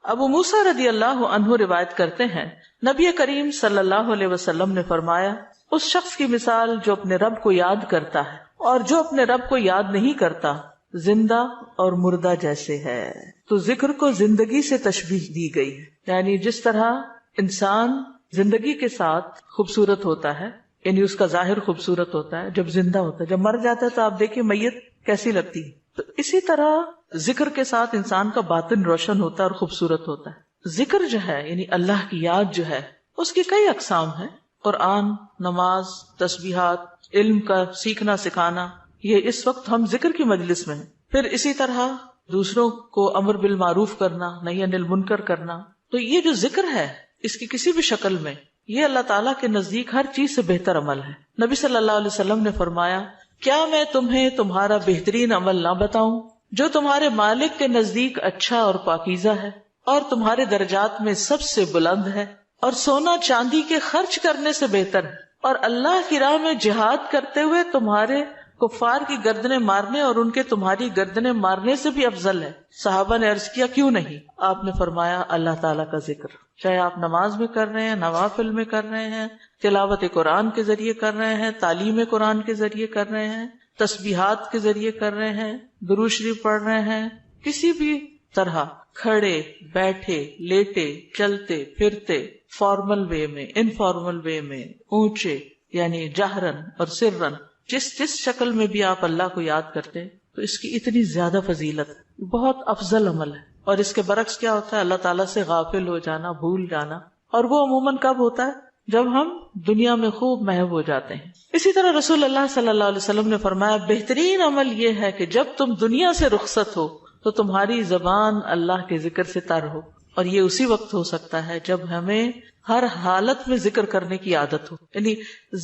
ابو موسیٰ رضی اللہ عنہ روایت کرتے ہیں نبی کریم صلی اللہ علیہ وسلم نے فرمایا اس شخص کی مثال جو اپنے رب کو یاد کرتا ہے اور جو اپنے رب کو یاد نہیں کرتا زندہ اور مردہ جیسے ہے. تو ذکر کو زندگی سے تشبیہ دی گئی ہے، یعنی جس طرح انسان زندگی کے ساتھ خوبصورت ہوتا ہے، یعنی اس کا ظاہر خوبصورت ہوتا ہے جب زندہ ہوتا ہے، جب مر جاتا ہے تو آپ دیکھیں میت کیسی لگتی ہے، تو اسی طرح ذکر کے ساتھ انسان کا باطن روشن ہوتا ہے اور خوبصورت ہوتا ہے. ذکر جو ہے یعنی اللہ کی یاد جو ہے اس کی کئی اقسام ہیں. قرآن، نماز، تسبیحات، علم کا سیکھنا سکھانا، یہ اس وقت ہم ذکر کی مجلس میں ہیں. پھر اسی طرح دوسروں کو امر بالمعروف کرنا، نہی عن المنکر کرنا. تو یہ جو ذکر ہے اس کی کسی بھی شکل میں یہ اللہ تعالیٰ کے نزدیک ہر چیز سے بہتر عمل ہے. نبی صلی اللہ علیہ وسلم نے فرمایا کیا میں تمہیں تمہارا بہترین عمل نہ بتاؤں جو تمہارے مالک کے نزدیک اچھا اور پاکیزہ ہے اور تمہارے درجات میں سب سے بلند ہے اور سونا چاندی کے خرچ کرنے سے بہتر ہے اور اللہ کی راہ میں جہاد کرتے ہوئے تمہارے کفار کی گردنیں مارنے اور ان کے تمہاری گردنیں مارنے سے بھی افضل ہے. صحابہ نے عرض کیا کیوں نہیں؟ آپ نے فرمایا اللہ تعالیٰ کا ذکر، چاہے آپ نماز میں کر رہے ہیں، نوافل میں کر رہے ہیں، تلاوت قرآن کے ذریعے کر رہے ہیں، تعلیم قرآن کے ذریعے کر رہے ہیں، تسبیحات کے ذریعے کر رہے ہیں، درود شریف پڑھ رہے ہیں، کسی بھی طرح کھڑے بیٹھے لیٹے چلتے پھرتے، فارمل وے میں، انفارمل وے میں، اونچے یعنی جہرن اور سرن، جس شکل میں بھی آپ اللہ کو یاد کرتے تو اس کی اتنی زیادہ فضیلت ہے، بہت افضل عمل ہے. اور اس کے برعکس کیا ہوتا ہے؟ اللہ تعالیٰ سے غافل ہو جانا، بھول جانا، اور وہ عموماً کب ہوتا ہے؟ جب ہم دنیا میں خوب محو ہو جاتے ہیں. اسی طرح رسول اللہ صلی اللہ علیہ وسلم نے فرمایا بہترین عمل یہ ہے کہ جب تم دنیا سے رخصت ہو تو تمہاری زبان اللہ کے ذکر سے تر ہو. اور یہ اسی وقت ہو سکتا ہے جب ہمیں ہر حالت میں ذکر کرنے کی عادت ہو. یعنی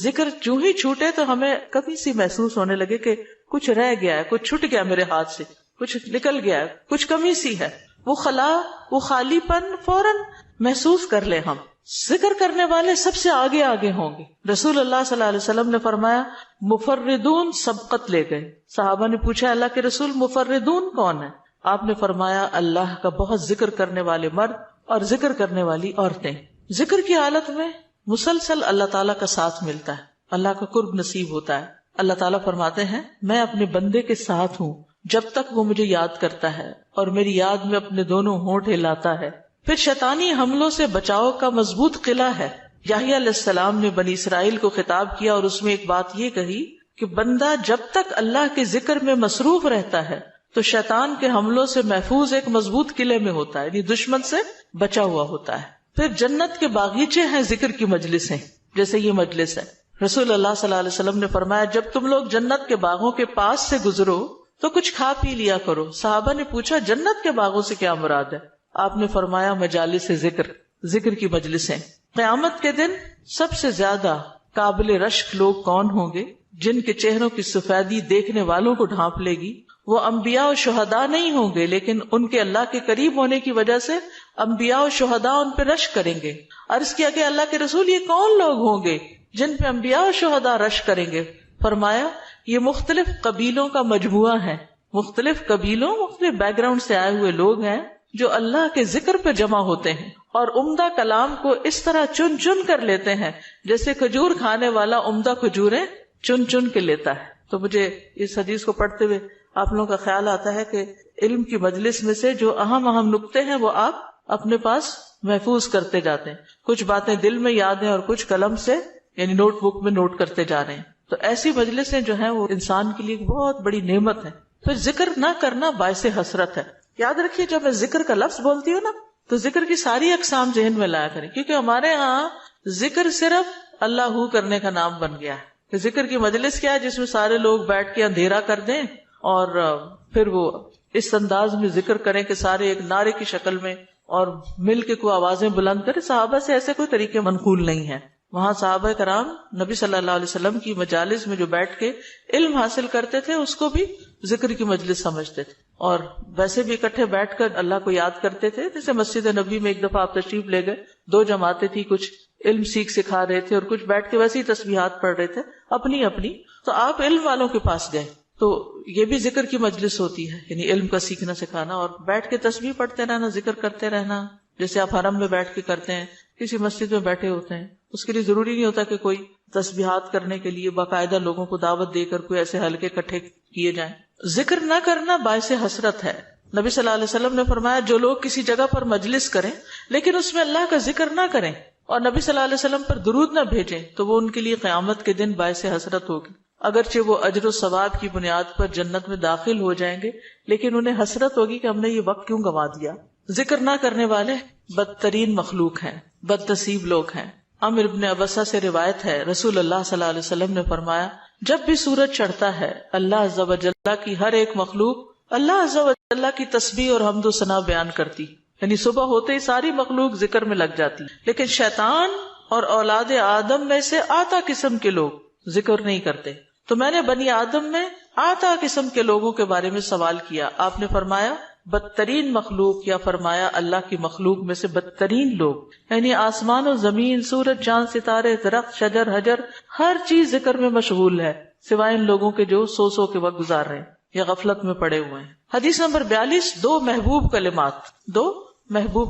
ذکر جو ہی چھوٹے تو ہمیں کبھی سی محسوس ہونے لگے کہ کچھ رہ گیا ہے، کچھ چھٹ گیا میرے ہاتھ سے، کچھ نکل گیا ہے، کچھ کمی سی ہے، وہ خلا، وہ خالی پن فوراً محسوس کر لے. ہم ذکر کرنے والے سب سے آگے آگے ہوں گے. رسول اللہ صلی اللہ علیہ وسلم نے فرمایا مفردون سبقت لے گئے. صحابہ نے پوچھا اللہ کے رسول مفردون کون ہے؟ آپ نے فرمایا اللہ کا بہت ذکر کرنے والے مرد اور ذکر کرنے والی عورتیں. ذکر کی حالت میں مسلسل اللہ تعالیٰ کا ساتھ ملتا ہے، اللہ کا قرب نصیب ہوتا ہے. اللہ تعالیٰ فرماتے ہیں میں اپنے بندے کے ساتھ ہوں جب تک وہ مجھے یاد کرتا ہے اور میری یاد میں اپنے دونوں ہونٹ ہلاتا ہے. پھر شیطانی حملوں سے بچاؤ کا مضبوط قلعہ ہے. یحییٰ علیہ السلام نے بنی اسرائیل کو خطاب کیا اور اس میں ایک بات یہ کہی کہ بندہ جب تک اللہ کے ذکر میں مصروف رہتا ہے تو شیطان کے حملوں سے محفوظ ایک مضبوط قلعے میں ہوتا ہے، یعنی دشمن سے بچا ہوا ہوتا ہے. پھر جنت کے باغیچے ہیں ذکر کی مجلسیں، جیسے یہ مجلس ہے. رسول اللہ صلی اللہ علیہ وسلم نے فرمایا جب تم لوگ جنت کے باغوں کے پاس سے گزرو تو کچھ کھا پی لیا کرو. صحابہ نے پوچھا جنت کے باغوں سے کیا مراد ہے؟ آپ نے فرمایا مجالس ذکر، ذکر کی مجلسیں. قیامت کے دن سب سے زیادہ قابل رشک لوگ کون ہوں گے؟ جن کے چہروں کی سفیدی دیکھنے والوں کو ڈھانپ لے گی. وہ انبیاء و شہداء نہیں ہوں گے لیکن ان کے اللہ کے قریب ہونے کی وجہ سے انبیاء و شہداء ان پہ رشک کریں گے. عرض کیا کہ اللہ کے رسول یہ کون لوگ ہوں گے جن پہ انبیاء و شہداء رشک کریں گے؟ فرمایا یہ مختلف قبیلوں کا مجموعہ ہے، مختلف قبیلوں، مختلف بیک گراؤنڈ سے آئے ہوئے لوگ ہیں جو اللہ کے ذکر پہ جمع ہوتے ہیں اور عمدہ کلام کو اس طرح چن چن کر لیتے ہیں جیسے کھجور کھانے والا عمدہ کھجوریں چن چن کے لیتا ہے. تو مجھے اس حدیث کو پڑھتے ہوئے آپ لوگوں کا خیال آتا ہے کہ علم کی مجلس میں سے جو اہم اہم نقطے ہیں وہ آپ اپنے پاس محفوظ کرتے جاتے ہیں. کچھ باتیں دل میں یاد ہیں اور کچھ قلم سے یعنی نوٹ بک میں نوٹ کرتے جا رہے ہیں. تو ایسی مجلسیں جو ہیں وہ انسان کے لیے بہت بڑی نعمت ہے. پھر ذکر نہ کرنا باعث حسرت ہے. یاد رکھیے جب میں ذکر کا لفظ بولتی ہوں نا تو ذکر کی ساری اقسام ذہن میں لایا کریں، کیونکہ ہمارے ہاں ذکر صرف اللہ ہو کرنے کا نام بن گیا ہے. ذکر کی مجلس کیا ہے؟ جس میں سارے لوگ بیٹھ کے اندھیرا کر دیں اور پھر وہ اس انداز میں ذکر کریں کہ سارے ایک نعرے کی شکل میں اور مل کے کوئی آوازیں بلند کریں. صحابہ سے ایسے کوئی طریقے منقول نہیں ہیں. وہاں صحابہ کرام نبی صلی اللہ علیہ وسلم کی مجالس میں جو بیٹھ کے علم حاصل کرتے تھے اس کو بھی ذکر کی مجلس سمجھتے تھے اور ویسے بھی اکٹھے بیٹھ کر اللہ کو یاد کرتے تھے. جیسے مسجد نبی میں ایک دفعہ آپ تشریف لے گئے، 2 جماعتیں تھی، کچھ علم سکھا رہے تھے اور کچھ بیٹھ کے ویسے ہی تسبیحات پڑھ رہے تھے اپنی اپنی. تو آپ علم والوں کے پاس گئے تو یہ بھی ذکر کی مجلس ہوتی ہے، یعنی علم کا سیکھنا سکھانا، اور بیٹھ کے تسبیح پڑھتے رہنا، ذکر کرتے رہنا، جیسے آپ حرم میں بیٹھ کے کرتے ہیں، کسی مسجد میں بیٹھے ہوتے ہیں، اس کے لیے ضروری نہیں ہوتا کہ کوئی تسبیحات کرنے کے لیے باقاعدہ لوگوں کو دعوت دے کر کوئی ایسے حلقے اکٹھے کیے جائیں۔ ذکر نہ کرنا باعث حسرت ہے۔ نبی صلی اللہ علیہ وسلم نے فرمایا جو لوگ کسی جگہ پر مجلس کریں لیکن اس میں اللہ کا ذکر نہ کریں اور نبی صلی اللہ علیہ وسلم پر درود نہ بھیجیں تو وہ ان کے لیے قیامت کے دن باعث حسرت ہوگی۔ اگرچہ وہ اجر و ثواب کی بنیاد پر جنت میں داخل ہو جائیں گے لیکن انہیں حسرت ہوگی کہ ہم نے یہ وقت کیوں گنوا دیا۔ ذکر نہ کرنے والے بدترین مخلوق ہیں، بد نصیب لوگ ہیں۔ عمرو بن عبسہ سے روایت ہے، رسول اللہ صلی اللہ علیہ وسلم نے فرمایا جب بھی سورج چڑھتا ہے اللہ عز و جل کی ہر ایک مخلوق اللہ عز و جل کی تسبیح اور حمد و ثنا بیان کرتی، یعنی صبح ہوتے ہی ساری مخلوق ذکر میں لگ جاتی، لیکن شیطان اور اولاد آدم میں سے آتا قسم کے لوگ ذکر نہیں کرتے۔ تو میں نے بنی آدم میں آتا قسم کے لوگوں کے بارے میں سوال کیا، آپ نے فرمایا بدترین مخلوق، یا فرمایا اللہ کی مخلوق میں سے بدترین لوگ، یعنی آسمان و زمین، سورج چاند ستارے درخت شجر حجر ہر چیز ذکر میں مشغول ہے سوائے ان لوگوں کے جو سو کے وقت گزار رہے ہیں یا غفلت میں پڑے ہوئے ہیں۔ حدیث نمبر 42، دو محبوب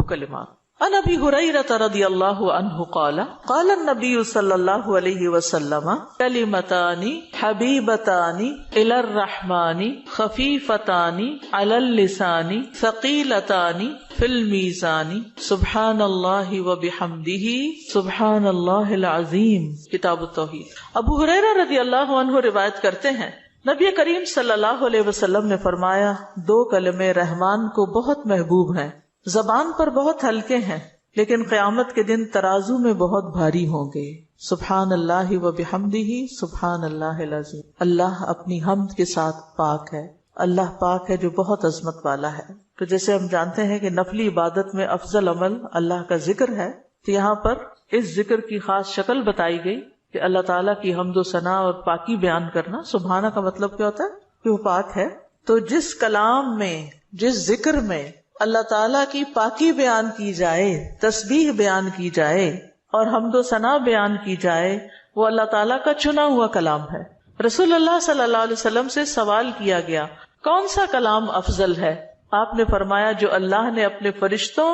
کلمات۔ عن ابی ہریرہ رضی اللہ عنہ قال قال النبی صلی اللہ علیہ وسلم کلمتان حبیبتان الی الرحمن خفیفتان علی اللسان ثقیلتان فی المیزان سبحان اللہ وبحمدہ سبحان اللہ العظیم۔ کتاب التوحید۔ ابو ہریرہ رضی اللہ عنہ روایت کرتے ہیں نبی کریم صلی اللہ علیہ وسلم نے فرمایا دو کلمے رحمان کو بہت محبوب ہیں، زبان پر بہت ہلکے ہیں لیکن قیامت کے دن ترازو میں بہت بھاری ہوں گے۔ سبحان اللہ و بحمدہ سبحان اللہ العظیم۔ اللہ اپنی حمد کے ساتھ پاک ہے، اللہ پاک ہے جو بہت عظمت والا ہے۔ تو جیسے ہم جانتے ہیں کہ نفلی عبادت میں افضل عمل اللہ کا ذکر ہے، تو یہاں پر اس ذکر کی خاص شکل بتائی گئی کہ اللہ تعالیٰ کی حمد و ثنا اور پاکی بیان کرنا۔ سبحانہ کا مطلب کیا ہوتا ہے کہ وہ پاک ہے۔ تو جس کلام میں، جس ذکر میں اللہ تعالیٰ کی پاکی بیان کی جائے، تسبیح بیان کی جائے اور حمد و ثنا بیان کی جائے، وہ اللہ تعالیٰ کا چنا ہوا کلام ہے۔ رسول اللہ صلی اللہ علیہ وسلم سے سوال کیا گیا کون سا کلام افضل ہے؟ آپ نے فرمایا جو اللہ نے اپنے فرشتوں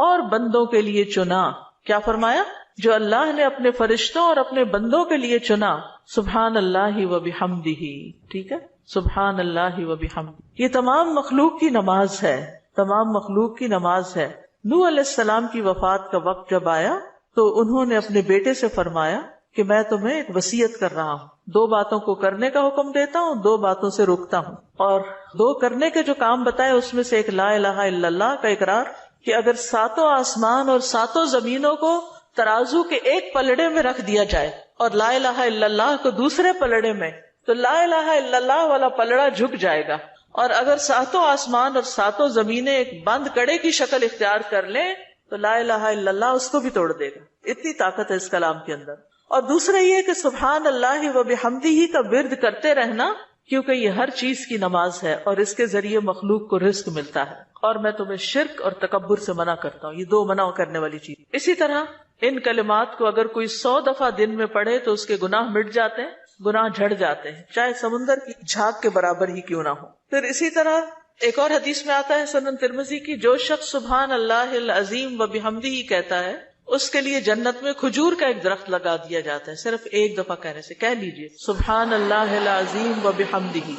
اور بندوں کے لیے چنا۔ کیا فرمایا؟ جو اللہ نے اپنے فرشتوں اور اپنے بندوں کے لیے چنا۔ سبحان اللہ و بحمدہ، ٹھیک ہے، سبحان اللہ و بحمدہ۔ یہ تمام مخلوق کی نماز ہے، تمام مخلوق کی نماز ہے۔ نوح علیہ السلام کی وفات کا وقت جب آیا تو انہوں نے اپنے بیٹے سے فرمایا کہ میں تمہیں ایک وصیت کر رہا ہوں، دو باتوں کو کرنے کا حکم دیتا ہوں، دو باتوں سے روکتا ہوں۔ اور دو کرنے کے جو کام بتائے اس میں سے ایک لا الہ الا اللہ کا اقرار، کہ اگر ساتوں آسمان اور ساتوں زمینوں کو ترازو کے ایک پلڑے میں رکھ دیا جائے اور لا الہ الا اللہ کو دوسرے پلڑے میں، تو لا الہ الا اللہ والا پلڑا جھک جائے گا، اور اگر ساتوں آسمان اور ساتوں زمینیں ایک بند کڑے کی شکل اختیار کر لیں تو لا الہ الا اللہ اس کو بھی توڑ دے گا۔ اتنی طاقت ہے اس کلام کے اندر۔ اور دوسرا یہ کہ سبحان اللہ و بحمدہ کا ورد کرتے رہنا، کیونکہ یہ ہر چیز کی نماز ہے اور اس کے ذریعے مخلوق کو رزق ملتا ہے۔ اور میں تمہیں شرک اور تکبر سے منع کرتا ہوں، یہ دو منع کرنے والی چیز۔ اسی طرح ان کلمات کو اگر کوئی 100 دفعہ دن میں پڑھے تو اس کے گناہ مٹ جاتے ہیں، گناہ جھڑ جاتے ہیں، چاہے سمندر کی جھاگ کے برابر ہی کیوں نہ ہو۔ پھر اسی طرح ایک اور حدیث میں آتا ہے سنن ترمذی کی، جو شخص سبحان اللہ العظیم و بحمدہ کہتا ہے اس کے لیے جنت میں کھجور کا ایک درخت لگا دیا جاتا ہے، صرف ایک دفعہ کہنے سے۔ کہہ لیجئے سبحان اللہ العظیم و بحمدہ۔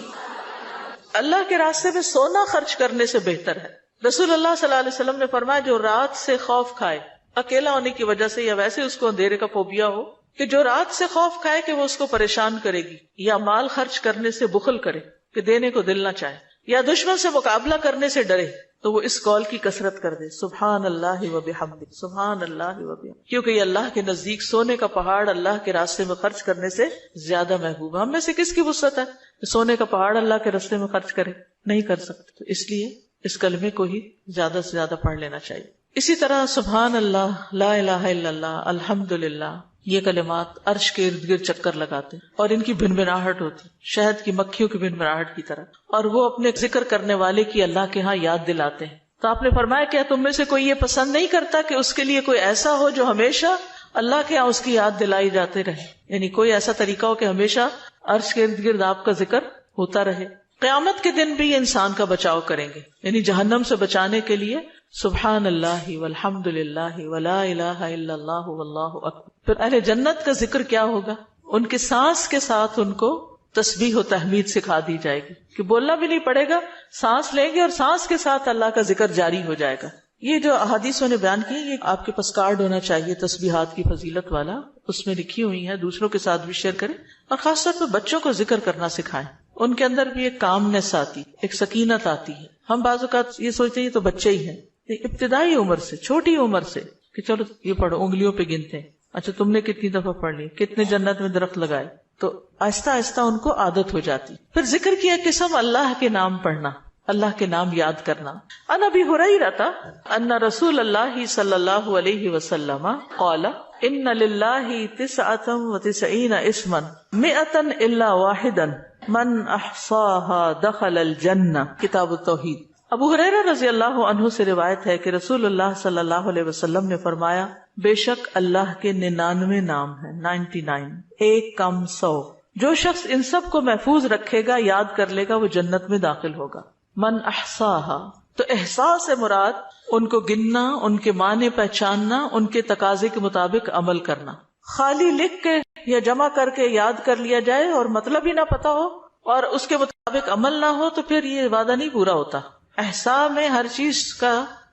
اللہ کے راستے میں سونا خرچ کرنے سے بہتر ہے۔ رسول اللہ صلی اللہ علیہ وسلم نے فرمایا جو رات سے خوف کھائے، اکیلا ہونے کی وجہ سے یا ویسے اس کو اندھیرے کا فوبیا ہو، کہ جو رات سے خوف کھائے کہ وہ اس کو پریشان کرے گی، یا مال خرچ کرنے سے بخل کرے کہ دینے کو دل نہ چاہے، یا دشمن سے مقابلہ کرنے سے ڈرے، تو وہ اس قول کی کثرت کر دے سبحان اللہ و بحمدہ، سبحان اللہ و بحمدہ، کیونکہ یہ اللہ کے نزدیک سونے کا پہاڑ اللہ کے راستے میں خرچ کرنے سے زیادہ محبوب ہے۔ ہم میں سے کس کی وسعت ہے کہ سونے کا پہاڑ اللہ کے راستے میں خرچ کرے؟ نہیں کر سکتے۔ تو اس لیے اس کلمے کو ہی زیادہ سے زیادہ پڑھ لینا چاہیے۔ اسی طرح سبحان اللہ، لا الہ الا اللہ، الحمدللہ، یہ کلمات عرش کے ارد گرد چکر لگاتے ہیں اور ان کی بھنبھناہٹ ہوتی، شہد کی مکھیوں کی بھنبھناہٹ کی طرح، اور وہ اپنے ذکر کرنے والے کی اللہ کے ہاں یاد دلاتے ہیں۔ تو آپ نے فرمایا کیا تم میں سے کوئی یہ پسند نہیں کرتا کہ اس کے لیے کوئی ایسا ہو جو ہمیشہ اللہ کے ہاں اس کی یاد دلائی جاتے رہے، یعنی کوئی ایسا طریقہ ہو کہ ہمیشہ عرش کے ارد گرد آپ کا ذکر ہوتا رہے. قیامت کے دن بھی یہ انسان کا بچاؤ کریں گے، یعنی جہنم سے بچانے کے لیے سبحان اللہ والحمد للہ ولا الہ الا اللہ واللہ اکبر. پھر اہل جنت کا ذکر کیا ہوگا؟ ان کے سانس کے ساتھ ان کو تسبیح و تحمید سکھا دی جائے گی کہ بولنا بھی نہیں پڑے گا، سانس لیں گے اور سانس کے ساتھ اللہ کا ذکر جاری ہو جائے گا. یہ جو احادیثوں نے بیان کی، یہ آپ کے پاس کارڈ ہونا چاہیے تسبیحات کی فضیلت والا، اس میں لکھی ہوئی ہے، دوسروں کے ساتھ بھی شیئر کریں اور خاص طور پہ بچوں کو ذکر کرنا سکھائیں. ان کے اندر بھی ایک کامنس آتی، ایک سکینت آتی ہے. ہم بعض اوقات یہ سوچتے ہیں یہ تو بچے ہی ہیں، ابتدائی عمر سے، چھوٹی عمر سے کہ چلو یہ پڑھو، انگلیوں پہ گنتے ہیں، اچھا تم نے کتنی دفعہ پڑھ لی، کتنے جنت میں درخت لگائے، تو آہستہ آہستہ ان کو عادت ہو جاتی. پھر ذکر کی ایک قسم اللہ کے نام پڑھنا، اللہ کے نام یاد کرنا. عن ابی ہریرہ ان رسول اللہ صلی اللہ علیہ وسلم قال ان للہ 99 اسما 100 الا واحدا من احصاها دخل الجنہ. کتاب التوحید. ابو ہریرہ رضی اللہ عنہ سے روایت ہے کہ رسول اللہ صلی اللہ علیہ وسلم نے فرمایا، بے شک اللہ کے 99 نام ہیں، 99، ایک کم 100. جو شخص ان سب کو محفوظ رکھے گا، یاد کر لے گا، وہ جنت میں داخل ہوگا. من احصاها، تو احصاء سے مراد ان کو گننا، ان کے معنی پہچاننا، ان کے تقاضے کے مطابق عمل کرنا. خالی لکھ کے یا جمع کر کے یاد کر لیا جائے اور مطلب ہی نہ پتا ہو اور اس کے مطابق عمل نہ ہو تو پھر یہ وعدہ نہیں پورا ہوتا. احصاء میں ہر چیز کا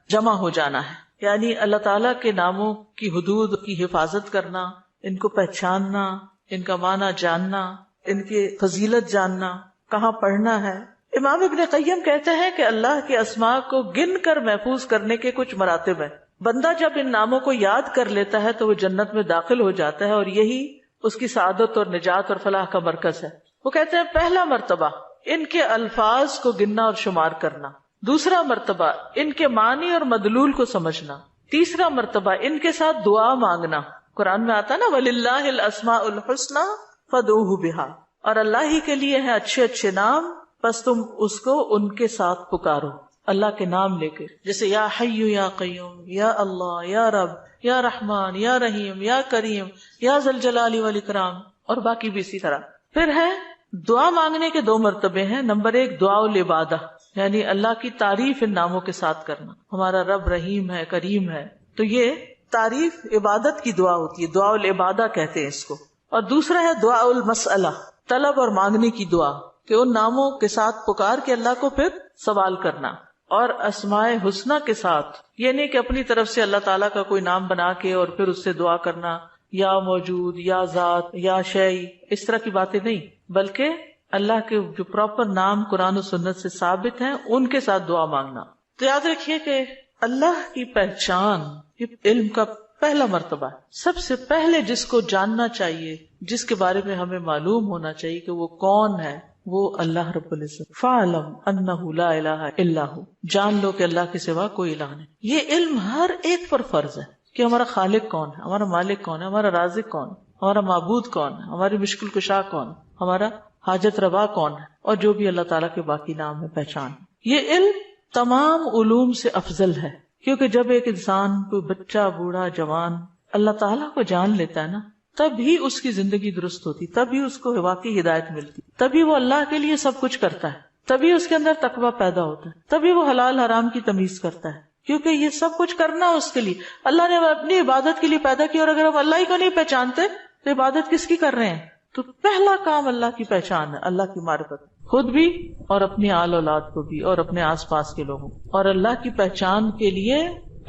جمع ہو جانا ہے، یعنی اللہ تعالیٰ کے ناموں کی حدود کی حفاظت کرنا، ان کو پہچاننا، ان کا معنی جاننا، ان کی فضیلت جاننا، کہاں پڑھنا ہے. امام ابن قیم کہتے ہیں کہ اللہ کے اسماء کو گن کر محفوظ کرنے کے کچھ مراتب ہیں. بندہ جب ان ناموں کو یاد کر لیتا ہے تو وہ جنت میں داخل ہو جاتا ہے اور یہی اس کی سعادت اور نجات اور فلاح کا مرکز ہے. وہ کہتے ہیں پہلا مرتبہ ان کے الفاظ کو گننا اور شمار کرنا، دوسرا مرتبہ ان کے معنی اور مدلول کو سمجھنا، تیسرا مرتبہ ان کے ساتھ دعا مانگنا. قرآن میں آتا نا وَلِلَّهِ الْأَسْمَاءُ الْحُسْنَى فَادْعُوهُ بِهَا، اور اللہ ہی کے لیے ہیں اچھے اچھے نام، بس تم اس کو ان کے ساتھ پکارو، اللہ کے نام لے کے. جیسے یا حی یا قیوم، یا اللہ، یا رب، یا رحمان، یا رحیم، یا کریم، یا ذی الجلال والاکرام، اور باقی بھی اسی طرح. پھر ہے دعا مانگنے کے 2 مرتبے ہیں. نمبر 1 دعا العبادہ، یعنی اللہ کی تعریف ان ناموں کے ساتھ کرنا. ہمارا رب رحیم ہے، کریم ہے، تو یہ تعریف عبادت کی دعا ہوتی ہے، دعا العبادہ کہتے ہیں اس کو. اور دوسرا ہے دعا المسئلہ، طلب اور مانگنے کی دعا، کہ ان ناموں کے ساتھ پکار کے اللہ کو پھر سوال کرنا. اور اسماء حسنہ کے ساتھ یہ نہیں کہ اپنی طرف سے اللہ تعالیٰ کا کوئی نام بنا کے اور پھر اس سے دعا کرنا، یا موجود، یا ذات، یا شیء، اس طرح کی باتیں نہیں، بلکہ اللہ کے جو پراپر نام قرآن و سنت سے ثابت ہیں ان کے ساتھ دعا مانگنا. تو یاد رکھیے کہ اللہ کی پہچان یہ علم کا پہلا مرتبہ ہے. سب سے پہلے جس کو جاننا چاہیے، جس کے بارے میں ہمیں معلوم ہونا چاہیے کہ وہ کون ہے، وہ اللہ رب العزت. فَاعْلَمْ أَنَّهُ لَا إِلَهَ إِلَّا هُوَ، جان لو کہ اللہ کے سوا کوئی الہ نہیں. یہ علم ہر ایک پر فرض ہے کہ ہمارا خالق کون ہے، ہمارا مالک کون ہے، ہمارا رازق کون ہے، ہمارا معبود کون ہے، ہماری مشکل کشا کون ہے، ہمارا حاجت روا کون ہے، اور جو بھی اللہ تعالیٰ کے باقی نام ہے، پہچان. یہ علم تمام علوم سے افضل ہے، کیونکہ جب ایک انسان، کوئی بچہ، بوڑھا، جوان اللہ تعالیٰ کو جان لیتا ہے نا، تب ہی اس کی زندگی درست ہوتی، تبھی اس کو واقعی ہدایت ملتی، تبھی وہ اللہ کے لیے سب کچھ کرتا ہے، تبھی اس کے اندر تقویٰ پیدا ہوتا ہے، تبھی وہ حلال حرام کی تمیز کرتا ہے. کیونکہ یہ سب کچھ کرنا اس کے لیے اللہ نے اپنی عبادت کے لیے پیدا کیا، اور اگر ہم اللہ ہی کو نہیں پہچانتے تو عبادت کس کی کر رہے ہیں؟ تو پہلا کام اللہ کی پہچان ہے، اللہ کی معرفت، خود بھی اور اپنی آل اولاد کو بھی اور اپنے آس پاس کے لوگوں. اور اللہ کی پہچان کے لیے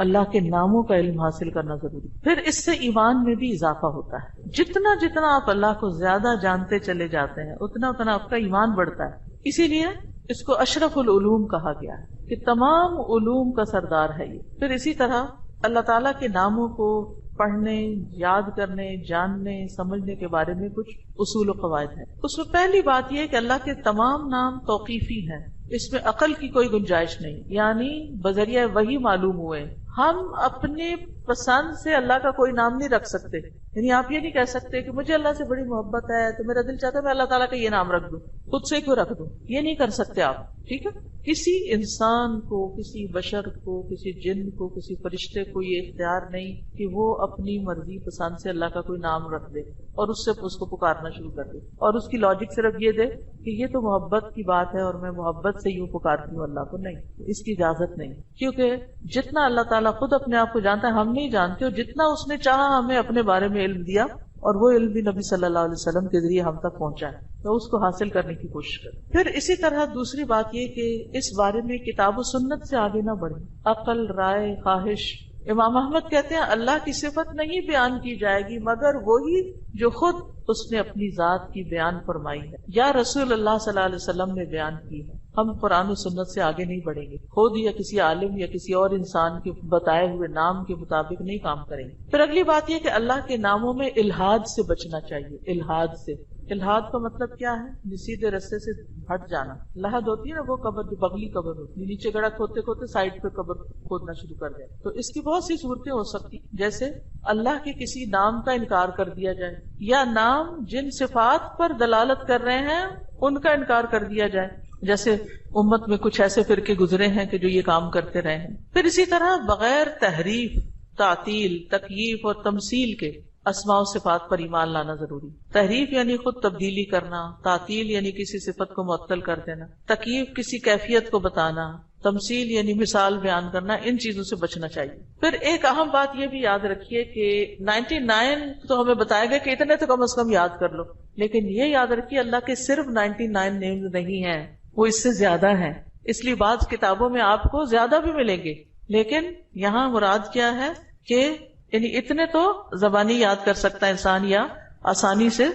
اللہ کے ناموں کا علم حاصل کرنا ضروری. پھر اس سے ایمان میں بھی اضافہ ہوتا ہے. جتنا جتنا آپ اللہ کو زیادہ جانتے چلے جاتے ہیں اتنا اتنا آپ کا ایمان بڑھتا ہے. اسی لیے اس کو اشرف العلوم کہا گیا ہے کہ تمام علوم کا سردار ہے یہ. پھر اسی طرح اللہ تعالیٰ کے ناموں کو پڑھنے، یاد کرنے، جاننے، سمجھنے کے بارے میں کچھ اصول و قواعد ہیں. اس میں پہلی بات یہ کہ اللہ کے تمام نام توقیفی ہیں، اس میں عقل کی کوئی گنجائش نہیں، یعنی بذریعہ وحی معلوم ہوئے. ہم اپنے پسند سے اللہ کا کوئی نام نہیں رکھ سکتے. یعنی آپ یہ نہیں کہہ سکتے کہ مجھے اللہ سے بڑی محبت ہے تو میرا دل چاہتا ہے میں اللہ تعالیٰ کا یہ نام رکھ دوں, خود سے کیوں رکھ دوں, یہ نہیں کر سکتے آپ. ٹھیک ہے, کسی انسان کو, کسی بشر کو, کسی جن کو, کسی فرشتے کو یہ اختیار نہیں کہ وہ اپنی مرضی پسند سے اللہ کا کوئی نام رکھ دے اور اس سے اس کو پکارنا شروع کر دے, اور اس کی لاجک صرف یہ دے کہ یہ تو محبت کی بات ہے اور میں محبت سے یوں پکارتی ہوں اللہ کو. نہیں, اس کی اجازت نہیں, کیونکہ جتنا اللہ تعالیٰ خود اپنے آپ کو جانتا ہے ہم نہیں جانتے, اور جتنا اس نے چاہا ہمیں اپنے بارے میں علم دیا, اور وہ علم بھی نبی صلی اللہ علیہ وسلم کے ذریعے ہم تک پہنچا ہے, تو اس کو حاصل کرنے کی کوشش کریں. پھر اسی طرح دوسری بات یہ کہ اس بارے میں کتاب و سنت سے آگے نہ بڑھیں. عقل, رائے, خواہش. امام احمد کہتے ہیں اللہ کی صفت نہیں بیان کی جائے گی مگر وہی جو خود اس نے اپنی ذات کی بیان فرمائی ہے یا رسول اللہ صلی اللہ علیہ وسلم نے بیان کی ہے. ہم قرآن و سنت سے آگے نہیں بڑھیں گے, خود یا کسی عالم یا کسی اور انسان کے بتائے ہوئے نام کے مطابق نہیں کام کریں گے. پھر اگلی بات یہ کہ اللہ کے ناموں میں الحاد سے بچنا چاہیے. الحاد سے, الحاد کا مطلب کیا ہے؟ سیدھے رستے سے ہٹ جانا. لحد ہوتی ہے نا وہ قبر جو بغلی قبر ہوتی ہے, نیچے گڑھا کھودتے کھودتے سائڈ پہ قبر کھودنا شروع کر دیں. تو اس کی بہت سی صورتیں ہو سکتی, جیسے اللہ کے کسی نام کا انکار کر دیا جائے, یا نام جن صفات پر دلالت کر رہے ہیں ان کا انکار کر دیا جائے, جیسے امت میں کچھ ایسے فرقے گزرے ہیں کہ جو یہ کام کرتے رہے ہیں. پھر اسی طرح بغیر تحریف, تعطیل, تکییف اور تمثیل کے اسماء و صفات پر ایمان لانا ضروری. تحریف یعنی خود تبدیلی کرنا, تعطیل یعنی کسی صفت کو معطل کر دینا, تکییف کسی کیفیت کو بتانا, تمثیل یعنی مثال بیان کرنا, ان چیزوں سے بچنا چاہیے. پھر ایک اہم بات یہ بھی یاد رکھیے کہ 99 تو ہمیں بتایا گیا کہ اتنے تو کم از کم یاد کر لو, لیکن یہ یاد رکھیے اللہ کے صرف 99 نیمز نہیں ہیں, وہ اس سے زیادہ ہیں. اس لیے بعض کتابوں میں آپ کو زیادہ بھی ملیں گے, لیکن یہاں مراد کیا ہے کہ یعنی اتنے تو زبانی یاد کر سکتا ہے انسان, یا آسانی سے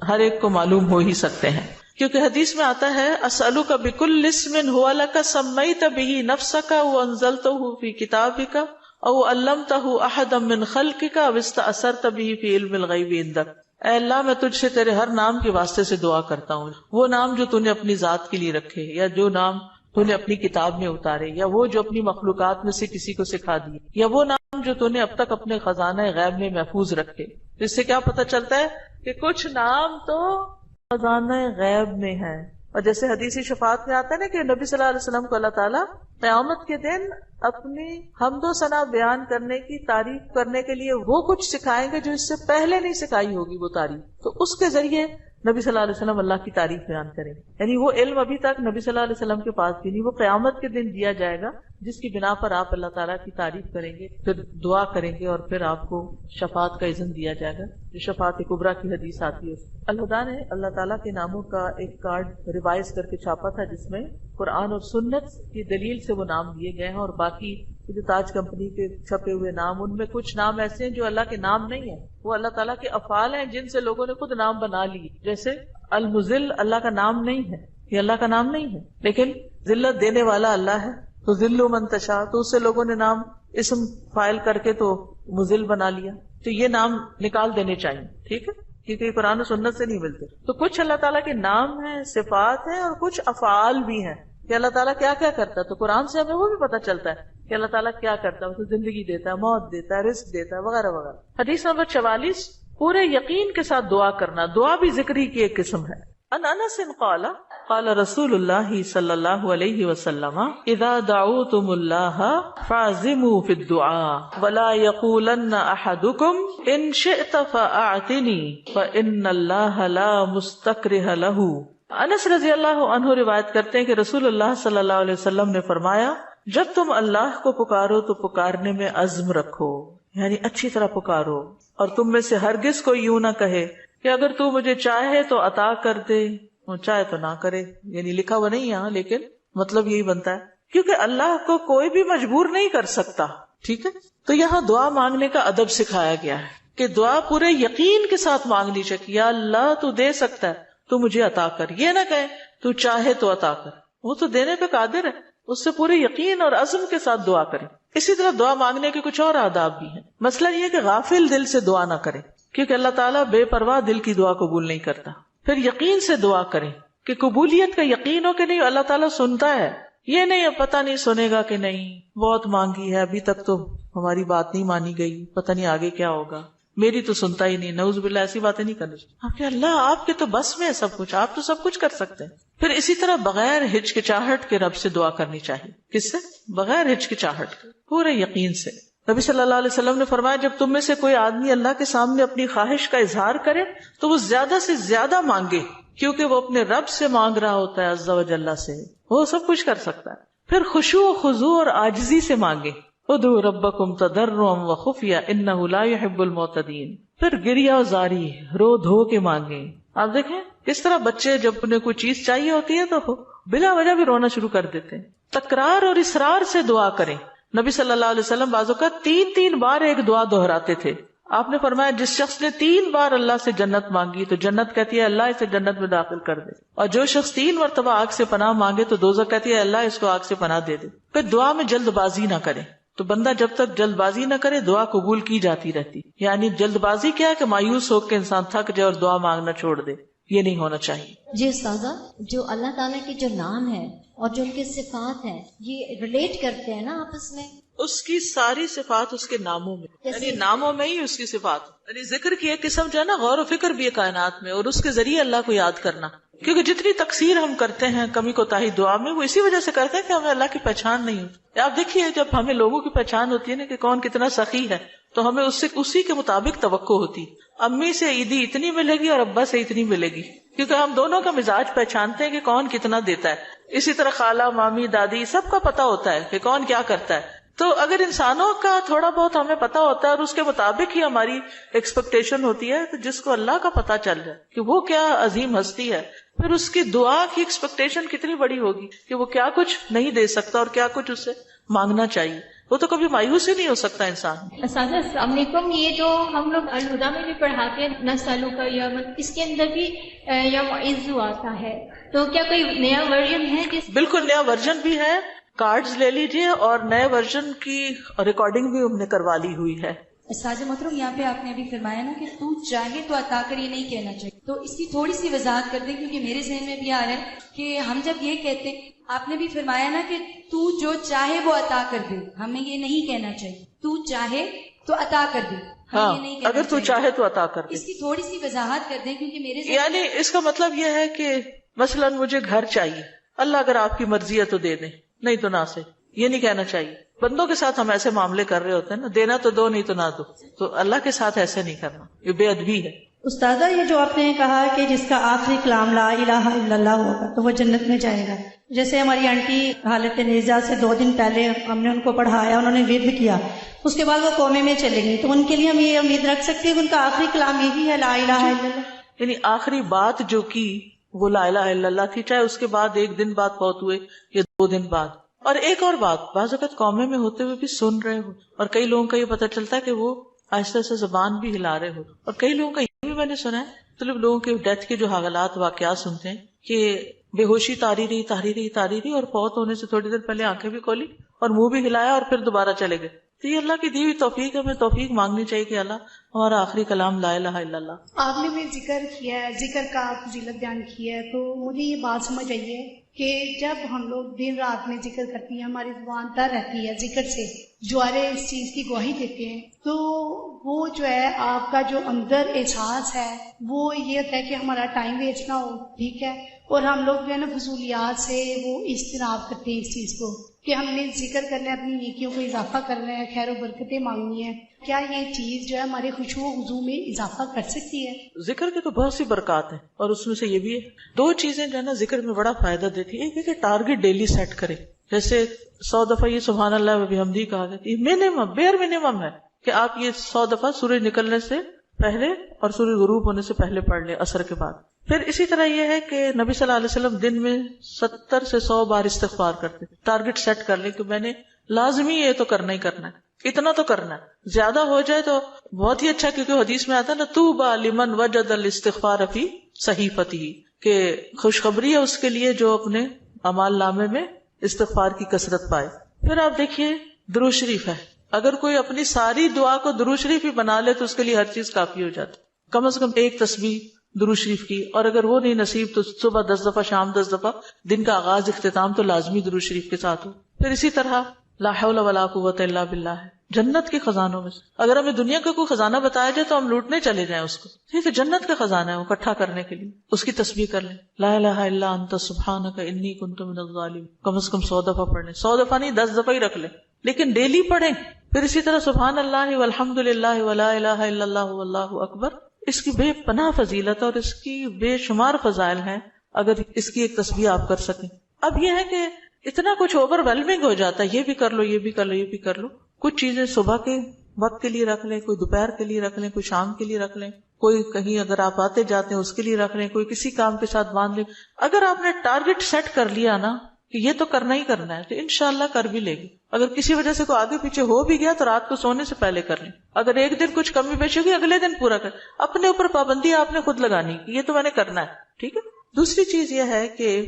ہر ایک کو معلوم ہو ہی سکتے ہیں. کیونکہ حدیث میں آتا ہے اسألک بکل اسم هو لک سمیت بہ نفسک وانزلتہ فی کتابک او علمتہ احدا من خلقک او استأثرت بہ فی علم الغیب عندک. اے اللہ میں تجھ سے تیرے ہر نام کے واسطے سے دعا کرتا ہوں, وہ نام جو تو نے اپنی ذات کے لیے رکھے, یا جو نام تو نے اپنی کتاب میں اتارے, یا وہ جو اپنی مخلوقات میں سے کسی کو سکھا دیے, یا وہ نام جو تو نے اب تک اپنے خزانہ غیب میں محفوظ رکھے. اس سے کیا پتہ چلتا ہے کہ کچھ نام تو خزانہ غیب میں ہے. اور جیسے حدیث شفاعت میں آتا ہے نا کہ نبی صلی اللہ علیہ وسلم کو اللہ تعالیٰ قیامت کے دن اپنی حمد و ثنا بیان کرنے کی تعریف کرنے کے لیے وہ کچھ سکھائیں گے جو اس سے پہلے نہیں سکھائی ہوگی وہ تعریف, تو اس کے ذریعے نبی صلی اللہ علیہ وسلم اللہ کی تعریف بیان کریں گے. یعنی وہ علم ابھی تک نبی صلی اللہ علیہ وسلم کے پاس بھی نہیں, وہ قیامت کے دن دیا جائے گا, جس کی بنا پر آپ اللہ تعالیٰ کی تعریف کریں گے, پھر دعا کریں گے, اور پھر آپ کو شفاعت کا اذن دیا جائے گا, جو شفاعت کبریٰ کی حدیث آتی ہے. الہدیٰ نے اللہ تعالیٰ کے ناموں کا ایک کارڈ ریوائز کر کے چھاپا تھا, جس میں قرآن اور سنت کی دلیل سے وہ نام دیے گئے ہیں, اور باقی جو تاج کمپنی کے چھپے ہوئے نام, ان میں کچھ نام ایسے ہیں جو اللہ کے نام نہیں ہیں, وہ اللہ تعالیٰ کے افعال ہیں جن سے لوگوں نے خود نام بنا لیے. جیسے المذل اللہ کا نام نہیں ہے, یہ اللہ کا نام نہیں ہے, لیکن ذلت دینے والا اللہ ہے, تو ذل من تشاء, تو اس سے لوگوں نے نام اسم فائل کر کے تو مذل بنا لیا. تو یہ نام نکال دینے چاہیے, ٹھیک ہے, کیونکہ یہ قرآن و سنت سے نہیں ملتے. تو کچھ اللہ تعالیٰ کے نام ہیں, صفات ہیں, اور کچھ افعال بھی ہیں کہ اللہ تعالیٰ کیا کیا کرتا ہے. تو قرآن سے ہمیں وہ بھی پتہ چلتا ہے کہ اللہ تعالیٰ کیا کرتا ہے, اسے زندگی دیتا ہے, موت دیتا ہے, رزق دیتا ہے, وغیرہ وغیرہ. حدیث نمبر 44, پورے یقین کے ساتھ دعا کرنا. دعا بھی ذکری کی ایک قسم ہے. ان انس قال قال رسول اللہ صلی اللہ علیہ وسلم اذا دعوتم اللہ فاعزموا فی الدعاء ولا یقولن احدکم ان شئت فاعتنی فان اللہ لا مستکرہ لہ. انس رضی اللہ عنہ روایت کرتے ہیں کہ رسول اللہ صلی اللہ علیہ وسلم نے فرمایا, جب تم اللہ کو پکارو تو پکارنے میں عزم رکھو, یعنی اچھی طرح پکارو, اور تم میں سے ہرگز کوئی یوں نہ کہے کہ اگر تو مجھے چاہے تو عطا کر دے, چاہے تو نہ کرے. یعنی لکھا ہوا نہیں یہاں, لیکن مطلب یہی بنتا ہے, کیونکہ اللہ کو کوئی بھی مجبور نہیں کر سکتا. ٹھیک ہے, تو یہاں دعا مانگنے کا ادب سکھایا گیا ہے کہ دعا پورے یقین کے ساتھ مانگنی چاہیے. یا اللہ تو دے سکتا ہے, تو مجھے عطا کر. یہ نہ کہے تو چاہے تو عطا کر, وہ تو دینے پہ قادر ہے, اس سے پورے یقین اور عزم کے ساتھ دعا کریں. اسی طرح دعا مانگنے کے کچھ اور آداب بھی ہیں. مسئلہ یہ ہے کہ غافل دل سے دعا نہ کریں, کیونکہ اللہ تعالیٰ بے پرواہ دل کی دعا قبول نہیں کرتا. پھر یقین سے دعا کریں کہ قبولیت کا یقین ہو کہ نہیں اللہ تعالیٰ سنتا ہے, یہ نہیں اب پتہ نہیں سنے گا کہ نہیں، بہت مانگی ہے ابھی تک تو ہماری بات نہیں مانی گئی، پتہ نہیں آگے کیا ہوگا، میری تو سنتا ہی نہیں، نعوذ باللہ ایسی باتیں نہیں کرنی چاہیے. آپ کہ اللہ آپ کے تو بس میں ہے سب کچھ، آپ تو سب کچھ کر سکتے ہیں. پھر اسی طرح بغیر ہچکچاہٹ کے رب سے دعا کرنی چاہیے. کس سے؟ بغیر ہچکچاہٹ کے، پورے یقین سے. نبی صلی اللہ علیہ وسلم نے فرمایا جب تم میں سے کوئی آدمی اللہ کے سامنے اپنی خواہش کا اظہار کرے تو وہ زیادہ سے زیادہ مانگے، کیونکہ وہ اپنے رب سے مانگ رہا ہوتا ہے عز و جل سے، وہ سب کچھ کر سکتا ہے. پھر خشوع و خضوع اور عاجزی سے مانگے. ادعوا ربکم تضرعا وخفیا انہ لا يحب المعتدین. پھر گریہ و زاری، رو دھو کے مانگے. آپ دیکھیں کس طرح بچے جب انہیں کوئی چیز چاہیے ہوتی ہے تو بلا وجہ بھی رونا شروع کر دیتے ہیں. تکرار اور اصرار سے دعا کریں. نبی صلی اللہ علیہ وسلم بعض اوقات 3 بار ایک دعا دہراتے تھے. آپ نے فرمایا جس شخص نے 3 بار اللہ سے جنت مانگی تو جنت کہتی ہے اللہ اسے جنت میں داخل کر دے، اور جو شخص 3 مرتبہ آگ سے پناہ مانگے تو دوزخ کہتی ہے اللہ اس کو آگ سے پناہ دے دے. پھر دعا میں جلد بازی نہ کریں. تو بندہ جب تک جلد بازی نہ کرے دعا قبول کی جاتی رہتی. یعنی جلد بازی کیا ہے کہ مایوس ہو کے انسان تھک جائے اور دعا مانگنا چھوڑ دے، یہ نہیں ہونا چاہیے. جی استاذہ، جو اللہ تعالیٰ کے جو نام ہے اور جو ان کے صفات ہیں یہ ریلیٹ کرتے ہیں نا آپس میں؟ اس کی ساری صفات اس کے ناموں میں، یعنی ناموں میں ہی اس کی صفات. یعنی ذکر کی ایک قسم جو ہے نا غور و فکر بھی ہے کائنات میں، اور اس کے ذریعے اللہ کو یاد کرنا. کیونکہ جتنی تقصیر ہم کرتے ہیں کمی کوتاہی دعا میں، وہ اسی وجہ سے کرتے ہیں کہ ہمیں اللہ کی پہچان نہیں ہوتی. آپ دیکھیے جب ہمیں لوگوں کی پہچان ہوتی ہے نا کہ کون کتنا سخی ہے تو ہمیں اس سے اسی کے مطابق توقع ہوتی. امی سے عیدی اتنی ملے گی اور ابا سے اتنی ملے گی، کیونکہ ہم دونوں کا مزاج پہچانتے ہیں کہ کون کتنا دیتا ہے. اسی طرح خالہ مامی دادی سب کا پتہ ہوتا ہے کہ کون کیا کرتا ہے. تو اگر انسانوں کا تھوڑا بہت ہمیں پتا ہوتا ہے اور اس کے مطابق ہی ہماری ایکسپیکٹیشن ہوتی ہے، تو جس کو اللہ کا پتا چل جائے کہ وہ کیا عظیم ہستی ہے، پھر اس کی دعا کی ایکسپیکٹیشن کتنی بڑی ہوگی کہ وہ کیا کچھ نہیں دے سکتا اور کیا کچھ اسے مانگنا چاہیے. وہ تو کبھی مایوس ہی نہیں ہو سکتا انسان. اساتذہ السلام علیکم. یہ جو ہم لوگ الہدا میں بھی پڑھاتے ہیں نسالوں کا یا اس کے اندر بھی یا معزو آتا ہے، تو کیا کوئی نیا ورژن ہے جس؟ بالکل نیا ورژن بھی ہے، کارڈز لے لیجئے، اور نئے ورژن کی ریکارڈنگ بھی ہم نے کروا لی ہوئی ہے. ساجد محترم یہاں پہ آپ نے ابھی فرمایا نا کہ تو چاہے تو عطا کر، یہ نہیں کہنا چاہیے، تو اس کی تھوڑی سی وضاحت کر دیں کیونکہ میرے ذہن میں بھی آ رہا ہے کہ ہم جب یہ کہتے، آپ نے بھی فرمایا نا کہ تو جو چاہے وہ عطا کر دے، ہمیں یہ نہیں کہنا چاہیے تو چاہے تو عطا کر دے. ہاں اگر تو چاہے تو عطا کر دے. اس کی تھوڑی سی وضاحت کر دیں کیونکہ میرے ذہن یعنی اس کا مطلب یہ ہے کہ مثلا مجھے گھر چاہیے، اللہ اگر آپ کی مرضی ہے تو دے دیں، نہیں تو نہ سے. یہ نہیں کہنا چاہیے. بندوں کے ساتھ ہم ایسے معاملے کر رہے ہوتے ہیں نا، دینا تو دو نہیں تو نہ دو، تو اللہ کے ساتھ ایسے نہیں کرنا، یہ بے ادبی ہے. استاذہ یہ جو آپ نے کہا کہ جس کا آخری کلام لا الہ الا اللہ ہوگا تو وہ جنت میں جائے گا، جیسے ہماری آنٹی حالت نیزہ سے 2 دن پہلے ہم نے ان کو پڑھایا، انہوں نے ورد کیا، اس کے بعد وہ کومے میں چلے گئی، تو ان کے لیے ہم یہ امید رکھ سکتے ہیں کہ ان کا آخری کلام یہی ہے لا الہ الا اللہ؟ یعنی آخری بات جو کی وہ لا الہ الا اللہ تھی، چاہے اس کے بعد 1 دن بعد فوت ہوئے یا 2 دن بعد. اور ایک اور بات، بعض اوقات قومے میں ہوتے ہوئے بھی سن رہے ہو، اور کئی لوگوں کا یہ پتہ چلتا ہے کہ وہ آہستہ آہستہ زبان بھی ہلا رہے ہو، اور کئی لوگوں کا یہ بھی میں نے سنا ہے، مطلب لوگوں کے ڈیتھ کے جو حالات واقعات سنتے ہیں کہ بے ہوشی تاری رہی اور فوت ہونے سے تھوڑی دیر پہلے آنکھیں بھی کھولی اور منہ بھی ہلایا اور پھر دوبارہ چلے گئے. تو یہ اللہ کی دی ہوئی توفیق ہے، ہمیں توفیق مانگنی چاہیے کہ اللہ ہمارا آخری کلام لا الہ الا اللہ. آپ نے بھی ذکر کیا ہے، ذکر کا فضیلت بیان کی ہے، تو مجھے یہ بات سمجھ آئی ہے کہ جب ہم لوگ دن رات میں ذکر کرتی ہیں، ہماری زبان تر رہتی ہے ذکر سے، جوارے اس چیز کی گواہی دیتے ہیں، تو وہ جو ہے آپ کا جو اندر احساس ہے وہ یہ ہوتا ہے کہ ہمارا ٹائم ویسٹ نہ ہو، ٹھیک ہے، اور ہم لوگ جو ہے نا فضولیات سے وہ اجتناب کرتے ہیں اس چیز کو کہ ہم نے ذکر کرنا ہے، اپنی نیکیوں کو اضافہ کرنا ہے، خیر و برکتیں مانگنی ہے. کیا یہ چیز جو ہے ہمارے خشوع و خضوع میں اضافہ کر سکتی ہے؟ ذکر کے تو بہت سی برکات ہیں، اور اس میں سے یہ بھی ہے 2 چیزیں جو ہے نا ذکر میں بڑا فائدہ دیتی ہے. ایک ہے کہ ٹارگٹ ڈیلی سیٹ کرے، جیسے 100 دفعہ یہ سبحان اللہ و بحمدہ کہا جاتی ہے، منیمم بیئر منیمم ہے کہ آپ یہ 100 دفعہ سورج نکلنے سے پہلے اور سورج غروب ہونے سے پہلے پڑھ لیں عصر کے بعد. پھر اسی طرح یہ ہے کہ نبی صلی اللہ علیہ وسلم دن میں 70 سے 100 بار استغفار کرتے. ٹارگٹ سیٹ کر لیں کہ میں نے لازمی یہ تو کرنا ہی کرنا ہے، اتنا تو کرنا ہے، زیادہ ہو جائے تو بہت ہی اچھا، کیونکہ حدیث میں آتا ہے نا طوبی لمن وجد الاستغفار فی صحیفتہ، کہ خوشخبری ہے اس کے لیے جو اپنے اعمال نامے میں استغفار کی کثرت پائے. پھر آپ دیکھیے درود شریف ہے، اگر کوئی اپنی ساری دعا کو درود شریف ہی بنا لے تو اس کے لیے ہر چیز کافی ہو جاتی. کم از کم ایک تسبیح درود شریف کی، اور اگر وہ نہیں نصیب تو صبح 10 دفعہ، شام 10 دفعہ، دن کا آغاز اختتام تو لازمی درود شریف کے ساتھ ہو. پھر اسی طرح لا حول ولا قوت الا باللہ ہے جنت کے خزانوں میں سے. اگر ہمیں دنیا کا کوئی خزانہ بتایا جائے تو ہم لوٹنے چلے جائیں اس کو، یہ تو جنت کا خزانہ ہے، وہ اکٹھا کرنے کے لیے اس کی تسبیح کر لیں. لا الہ الا انت سبحانک انی کنت من الظالمین کم از کم 100 دفعہ پڑھ لیں. 100 دفعہ نہیں، 10 دفعہ ہی رکھ لیں، لیکن ڈیلی پڑھیں. پھر اسی طرح سبحان اللہ والحمد للہ ولا الہ الا اللہ واللہ اکبر. اس کی بے پناہ فضیلت اور اس کی بے شمار فضائل ہیں اگر اس کی ایک تسبیح آپ کر سکیں. اب یہ ہے کہ اتنا کچھ اوور ویلمنگ ہو جاتا ہے، یہ بھی کر لو، یہ بھی کر لو، یہ بھی کر لو. کچھ چیزیں صبح کے وقت کے لیے رکھ لیں، کوئی دوپہر کے لیے رکھ لیں، کوئی شام کے لیے رکھ لیں، کوئی کہیں اگر آپ آتے جاتے ہیں اس کے لیے رکھ لیں، کوئی کسی کام کے ساتھ باندھ لیں. اگر آپ نے ٹارگٹ سیٹ کر لیا نا کہ یہ تو کرنا ہی کرنا ہے تو انشاءاللہ کر بھی لے گی. اگر کسی وجہ سے کوئی آگے پیچھے ہو بھی گیا تو رات کو سونے سے پہلے کر لیں. اگر ایک دن کچھ کمی بیشی ہوگی اگلے دن پورا کر. اپنے اوپر پابندی آپ نے خود لگانی کہ یہ تو میں نے کرنا ہے. ٹھیک ہے. دوسری چیز یہ ہے کہ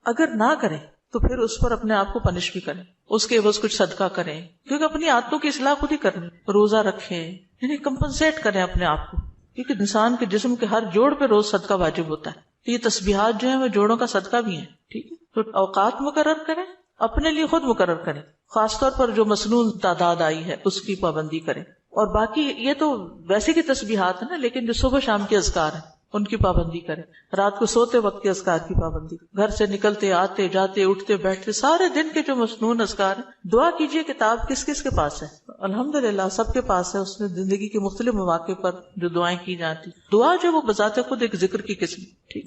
اگر نہ کریں تو پھر اس پر اپنے آپ کو پنش بھی کریں، اس کے عوض کچھ صدقہ کریں، کیونکہ اپنی عادتوں کی اصلاح خود ہی کرنی. روزہ رکھیں، یعنی کمپنسیٹ کریں اپنے آپ کو، کیونکہ انسان کے جسم کے ہر جوڑ پہ روز صدقہ واجب ہوتا ہے. یہ تسبیحات جو ہیں وہ جوڑوں کا صدقہ بھی ہیں. ٹھیک ہے. تو اوقات مقرر کریں، اپنے لیے خود مقرر کریں، خاص طور پر جو مسنون تعداد آئی ہے اس کی پابندی کریں. اور باقی یہ تو ویسے کی تسبیحات ہیں نا، لیکن جو صبح شام کے اذکار ہیں ان کی پابندی کریں. رات کو سوتے وقت کے اذکار کی پابندی، گھر سے نکلتے آتے جاتے اٹھتے بیٹھتے سارے دن کے جو مسنون اذکار ہیں. دعا کیجئے کتاب کس کس کے پاس ہے؟ الحمدللہ سب کے پاس ہے. اس میں زندگی کے مختلف مواقع پر جو دعائیں کی جاتی، دعا جو وہ بذات خود ایک ذکر کی قسم. ٹھیک.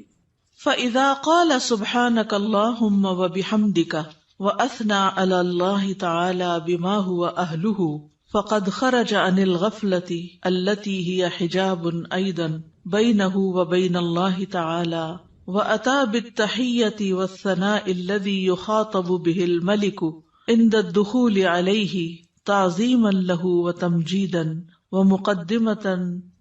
فَإِذَا قَالَ سُبْحَانَكَ اللَّهُمَّ وَبِحَمْدِكَ وَأَثْنَى عَلَى اللَّهِ تَعَالَى بِمَا هُوَ أَهْلُهُ فقد خرج عن الغفلة التي هي حجاب أيضا بينه وبين الله تعالى وأتى بالتحية والثناء الذي يخاطب به الملك عند الدخول عليه تعظيما له وتمجيدا ومقدمة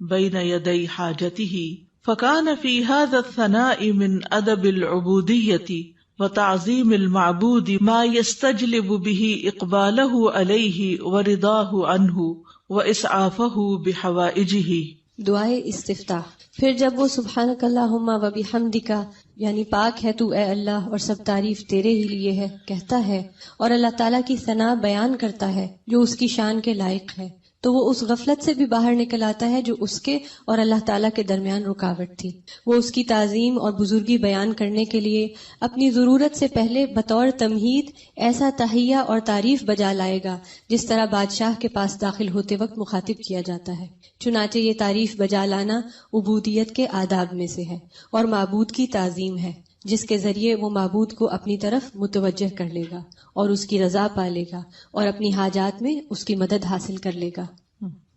بين يدي حاجته فكان في هذا الثناء من أدب العبودية وتعظیم المعبود ما يستجلب به اقبالہ علیہ ورضاہ عنہ واسعافہ بحوائجہ. دعائے استفتاح. پھر جب وہ سبحانک اللہم و بحمدک یعنی پاک ہے تو اے اللہ اور سب تعریف تیرے ہی لیے ہے کہتا ہے اور اللہ تعالیٰ کی ثنا بیان کرتا ہے جو اس کی شان کے لائق ہے، تو وہ اس غفلت سے بھی باہر نکل آتا ہے جو اس کے اور اللہ تعالیٰ کے درمیان رکاوٹ تھی. وہ اس کی تعظیم اور بزرگی بیان کرنے کے لیے اپنی ضرورت سے پہلے بطور تمہید ایسا تحیہ اور تعریف بجا لائے گا جس طرح بادشاہ کے پاس داخل ہوتے وقت مخاطب کیا جاتا ہے. چنانچہ یہ تعریف بجا لانا عبودیت کے آداب میں سے ہے اور معبود کی تعظیم ہے جس کے ذریعے وہ معبود کو اپنی طرف متوجہ کر لے گا اور اس کی رضا پا لے گا اور اپنی حاجات میں اس کی مدد حاصل کر لے گا.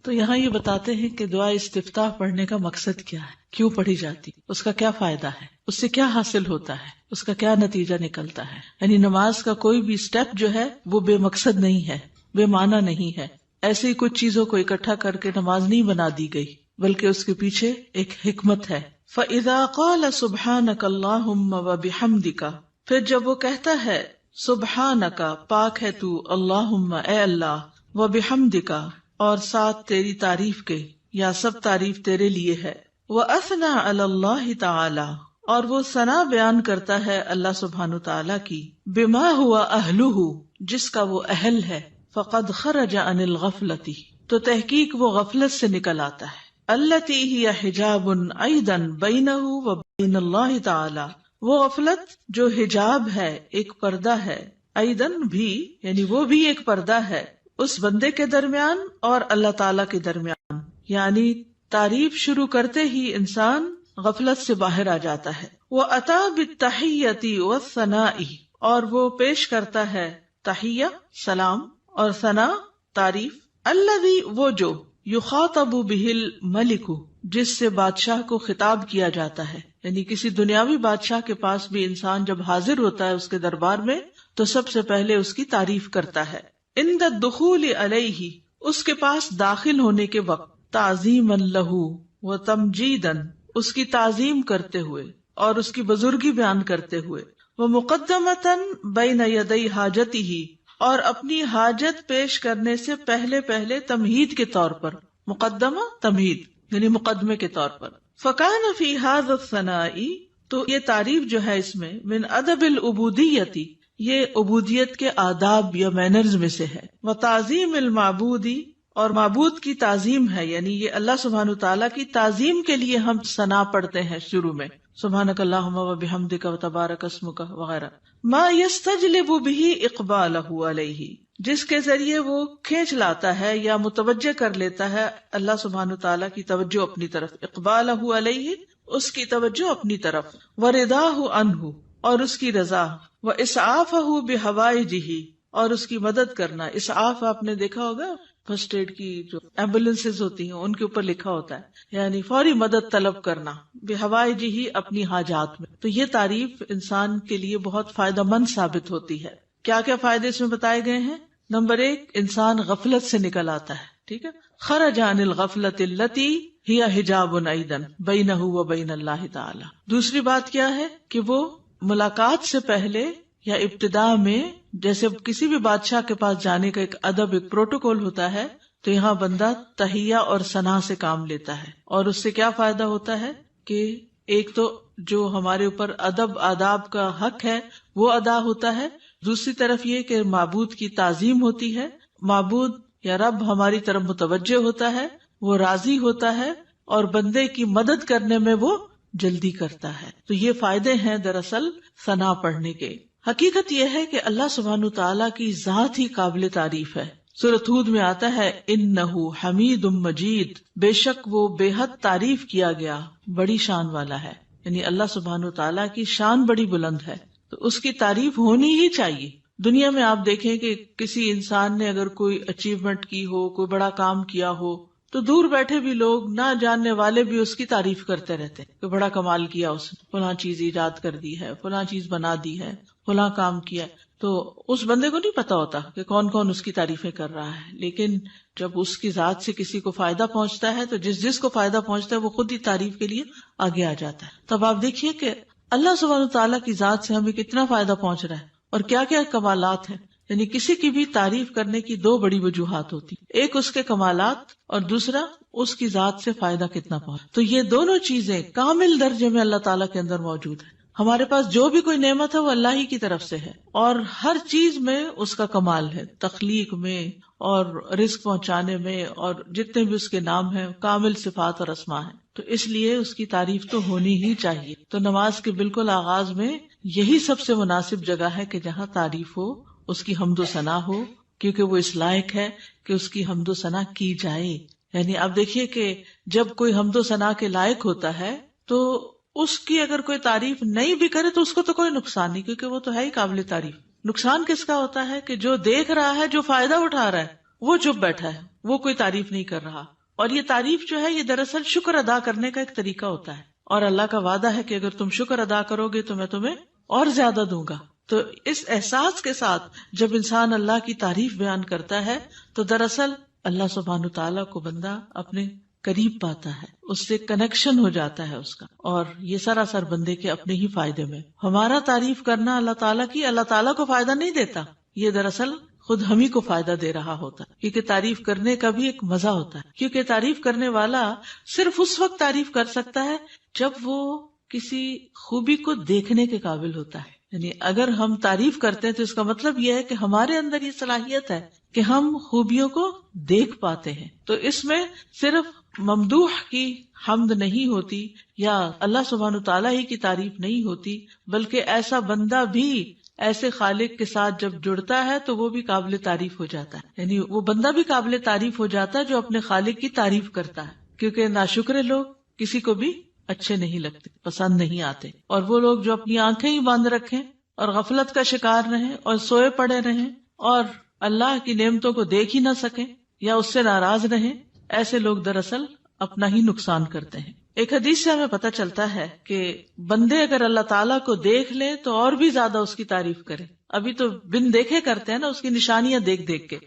تو یہاں یہ بتاتے ہیں کہ دعا استفتاح پڑھنے کا مقصد کیا ہے، کیوں پڑھی جاتی، اس کا کیا فائدہ ہے، اس سے کیا حاصل ہوتا ہے، اس کا کیا نتیجہ نکلتا ہے. یعنی نماز کا کوئی بھی سٹیپ جو ہے وہ بے مقصد نہیں ہے، بے معنی نہیں ہے. ایسے ہی کچھ چیزوں کو اکٹھا کر کے نماز نہیں بنا دی گئی، بلکہ اس کے پیچھے ایک حکمت ہے. فَإِذَا قَالَ سُبْحَانَكَ اللَّهُمَّ وَبِحَمْدِكَ پھر جب وہ کہتا ہے سبحانک پاک ہے تو، اللہم اے اللہ، وَبِحَمْدِكَ اور ساتھ تیری تعریف کے یا سب تعریف تیرے لیے ہے، وَأَثْنَى عَلَى اللَّهِ تَعَالَى اور وہ ثنا بیان کرتا ہے اللہ سبحانہ تعالیٰ کی، بما ہوا اہلہ جس کا وہ اہل ہے، فقد خرج عن الغفلة تو تحقیق وہ غفلت سے نکل آتا ہے، التي ہی حجاب ایضا بینہ وبین اللہ تعالی وہ غفلت جو حجاب ہے، ایک پردہ ہے، ایضا بھی یعنی وہ بھی ایک پردہ ہے اس بندے کے درمیان اور اللہ تعالی کے درمیان. یعنی تعریف شروع کرتے ہی انسان غفلت سے باہر آ جاتا ہے. وَأَتَى بِالتَّحِيَّةِ وَالثَّنَاءِ اور وہ پیش کرتا ہے تحیہ سلام اور ثنا تعریف، الذی وہ جو یخاطب بہ الملک جس سے بادشاہ کو خطاب کیا جاتا ہے. یعنی کسی دنیاوی بادشاہ کے پاس بھی انسان جب حاضر ہوتا ہے اس کے دربار میں تو سب سے پہلے اس کی تعریف کرتا ہے. عند الدخول علیہ اس کے پاس داخل ہونے کے وقت، تعظیما لہ و تمجیدا اس کی تعظیم کرتے ہوئے اور اس کی بزرگی بیان کرتے ہوئے، ومقدمتا بین یدی حاجتہ اور اپنی حاجت پیش کرنے سے پہلے تمہید کے طور پر، مقدمہ تمہید یعنی مقدمے کے طور پر، فکان فی ھذا الثناء، تو یہ تعریف جو ہے اس میں، من ادب العبودیتی، یہ عبودیت کے آداب یا مینرز میں سے ہے، وتعظیم المعبودی، اور معبود کی تعظیم ہے، یعنی یہ اللہ سبحانہ تعالیٰ کی تعظیم کے لیے ہم ثنا پڑھتے ہیں شروع میں، سبحانک اللہم وبحمدک وتبارک اسمک وغیرہ، ما یستجلب بہ اقبالہ علیہ، جس کے ذریعے وہ کھینچ لاتا ہے یا متوجہ کر لیتا ہے اللہ سبحانہ تعالیٰ کی توجہ اپنی طرف، اقبالہ علیہ، اس کی توجہ اپنی طرف، ورضاہ عنہ، اور اس کی رضا، واسعافہ بحوائجہ، اور اس کی مدد کرنا۔ اسعاف آپ نے دیکھا ہوگا فرسٹ ایڈ کی جو ایمبولینسز ہوتی ہیں ان کے اوپر لکھا ہوتا ہے، یعنی فوری مدد طلب کرنا، بحوائجہ، اپنی حاجات میں۔ تو یہ تعریف انسان کے لیے بہت فائدہ مند ثابت ہوتی ہے۔ کیا کیا فائدے اس میں بتائے گئے ہیں؟ نمبر 1، انسان غفلت سے نکل آتا ہے، ٹھیک ہے، خرج عن الغفلۃ التی ہی حجاب ایضا بینہ و بین اللہ تعالی۔ دوسری بات کیا ہے کہ وہ ملاقات سے پہلے یا ابتدا میں، جیسے کسی بھی بادشاہ کے پاس جانے کا ایک ادب، ایک پروٹوکول ہوتا ہے، تو یہاں بندہ تحیہ اور ثنا سے کام لیتا ہے، اور اس سے کیا فائدہ ہوتا ہے کہ ایک تو جو ہمارے اوپر ادب آداب کا حق ہے وہ ادا ہوتا ہے، دوسری طرف یہ کہ معبود کی تعظیم ہوتی ہے، معبود یا رب ہماری طرف متوجہ ہوتا ہے، وہ راضی ہوتا ہے، اور بندے کی مدد کرنے میں وہ جلدی کرتا ہے۔ تو یہ فائدے ہیں دراصل ثنا پڑھنے کے۔ حقیقت یہ ہے کہ اللہ سبحانہ تعالیٰ کی ذات ہی قابل تعریف ہے۔ سورۃ ہود میں آتا ہے، انہ حمید مجید، بے شک وہ بے حد تعریف کیا گیا، بڑی شان والا ہے، یعنی اللہ سبحانہ تعالیٰ کی شان بڑی بلند ہے، تو اس کی تعریف ہونی ہی چاہیے۔ دنیا میں آپ دیکھیں کہ کسی انسان نے اگر کوئی اچیومنٹ کی ہو، کوئی بڑا کام کیا ہو، تو دور بیٹھے بھی لوگ، نہ جاننے والے بھی اس کی تعریف کرتے رہتے کہ بڑا کمال کیا اس نے، فلاں چیز ایجاد کر دی ہے، فلاں چیز بنا دی ہے، فلاں کام کیا ہے۔ تو اس بندے کو نہیں پتا ہوتا کہ کون کون اس کی تعریفیں کر رہا ہے، لیکن جب اس کی ذات سے کسی کو فائدہ پہنچتا ہے تو جس کو فائدہ پہنچتا ہے وہ خود ہی تعریف کے لیے آگے آ جاتا ہے۔ تب آپ دیکھیے کہ اللہ سبحانہ تعالیٰ کی ذات سے ہمیں کتنا فائدہ پہنچ رہا ہے اور کیا کیا کمالات ہیں۔ یعنی کسی کی بھی تعریف کرنے کی 2 بڑی وجوہات ہوتی، ایک اس کے کمالات اور دوسرا اس کی ذات سے فائدہ کتنا پہنچ۔ تو یہ دونوں چیزیں کامل درجے میں اللہ تعالیٰ کے اندر موجود ہیں۔ ہمارے پاس جو بھی کوئی نعمت ہے وہ اللہ ہی کی طرف سے ہے، اور ہر چیز میں اس کا کمال ہے، تخلیق میں اور رزق پہنچانے میں، اور جتنے بھی اس کے نام ہیں کامل صفات اور اسماء ہیں، تو اس لیے اس کی تعریف تو ہونی ہی چاہیے۔ تو نماز کے بالکل آغاز میں یہی سب سے مناسب جگہ ہے کہ جہاں تعریف ہو، اس کی حمد و ثنا ہو، کیونکہ وہ اس لائق ہے کہ اس کی حمد و ثنا کی جائے۔ یعنی آپ دیکھیے کہ جب کوئی حمد و ثنا کے لائق ہوتا ہے تو اس کی اگر کوئی تعریف نہیں بھی کرے تو اس کو تو کوئی نقصان نہیں، کیونکہ وہ تو ہے ہی قابل تعریف۔ نقصان کس کا ہوتا ہے کہ جو دیکھ رہا ہے، جو فائدہ اٹھا رہا ہے، وہ چپ بیٹھا ہے، وہ کوئی تعریف نہیں کر رہا۔ اور یہ تعریف جو ہے یہ دراصل شکر ادا کرنے کا ایک طریقہ ہوتا ہے، اور اللہ کا وعدہ ہے کہ اگر تم شکر ادا کرو گے تو میں تمہیں اور زیادہ دوں گا۔ تو اس احساس کے ساتھ جب انسان اللہ کی تعریف بیان کرتا ہے تو دراصل اللہ سبحانہ تعالیٰ کو بندہ اپنے قریب پاتا ہے، اس سے کنیکشن ہو جاتا ہے اس کا، اور یہ سراسر بندے کے اپنے ہی فائدے میں۔ ہمارا تعریف کرنا اللہ تعالیٰ کی اللہ تعالیٰ کو فائدہ نہیں دیتا، یہ دراصل خود ہم ہی کو فائدہ دے رہا ہوتا ہے، کیونکہ تعریف کرنے کا بھی ایک مزہ ہوتا ہے، کیونکہ تعریف کرنے والا صرف اس وقت تعریف کر سکتا ہے جب وہ کسی خوبی کو دیکھنے کے قابل ہوتا ہے۔ یعنی اگر ہم تعریف کرتے ہیں تو اس کا مطلب یہ ہے کہ ہمارے اندر یہ صلاحیت ہے کہ ہم خوبیوں کو دیکھ پاتے ہیں۔ تو اس میں صرف ممدوح کی حمد نہیں ہوتی یا اللہ سبحانہ تعالیٰ ہی کی تعریف نہیں ہوتی، بلکہ ایسا بندہ بھی ایسے خالق کے ساتھ جب جڑتا ہے تو وہ بھی قابل تعریف ہو جاتا ہے۔ یعنی وہ بندہ بھی قابل تعریف ہو جاتا ہے جو اپنے خالق کی تعریف کرتا ہے، کیونکہ ناشکرے لوگ کسی کو بھی اچھے نہیں لگتے، پسند نہیں آتے، اور وہ لوگ جو اپنی آنکھیں ہی باندھ رکھیں اور غفلت کا شکار رہیں اور سوئے پڑے رہیں اور اللہ کی نعمتوں کو دیکھ ہی نہ سکیں یا اس سے ناراض رہیں، ایسے لوگ دراصل اپنا ہی نقصان کرتے ہیں۔ ایک حدیث سے ہمیں پتہ چلتا ہے کہ بندے اگر اللہ تعالیٰ کو دیکھ لیں تو اور بھی زیادہ اس کی تعریف کریں۔ ابھی تو بن دیکھے کرتے ہیں نا، اس کی نشانیاں دیکھ دیکھ کے،